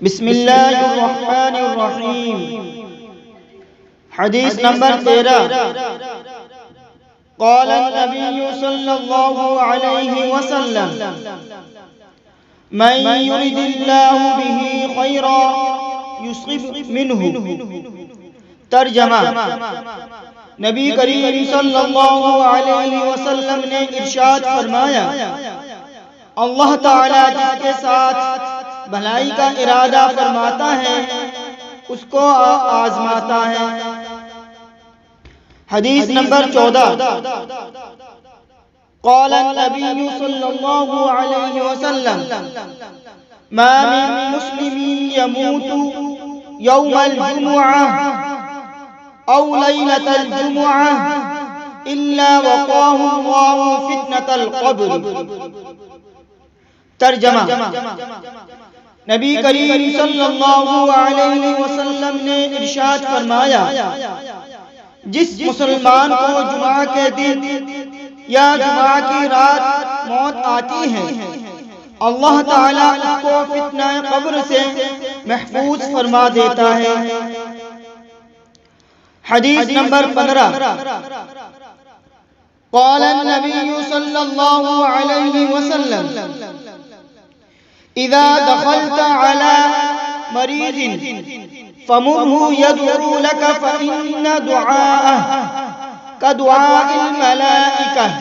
بسم اللہ الرحمن الرحیم۔ حدیث نمبر 13۔ قال النبی صلی اللہ علیہ وسلم: من يرد اللہ به خیرا یصب منہ۔ ترجمہ: نبی کریم صلی اللہ علیہ وسلم نے ارشاد فرمایا، اللہ تعالیٰ جس کے ساتھ بھلائی کا ارادہ فرماتا ہے اس کو آزماتا ہے۔ حدیث نمبر 14۔ قال النبی صلی اللہ علیہ وسلم: ما من مسلم يموت يوم الجمعة او لیلة الجمعة الا وقاه الله فتنة القبر۔ ترجمہ: نبی کریم صلی اللہ علیہ وسلم نے ارشاد فرمایا، جس مسلمان کو جمعہ کے دن یا جمعہ کی رات موت آتی ہے، اللہ تعالیٰ اس کو فتنہ قبر سے محفوظ فرما دیتا ہے۔ حدیث نمبر 15۔ قال النبی صلی اللہ علیہ وسلم: اذا دخلت على مريض فمره يدعو لك فإن دعاءه كدعاء الملائكة۔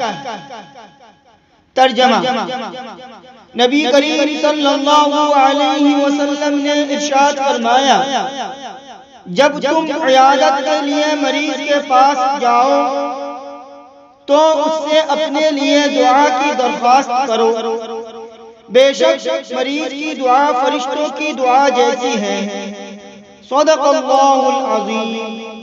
ترجمہ: نبی کریم صلی اللہ علیہ وسلم نے ارشاد فرمایا، جب تم عیادت کے لیے مریض کے پاس جاؤ تو اس سے اپنے لیے دعا کی درخواست کرو، بے شک مریض کی دعا فرشتوں کی دعا جیسی ہے۔ صدق اللہ العظیم۔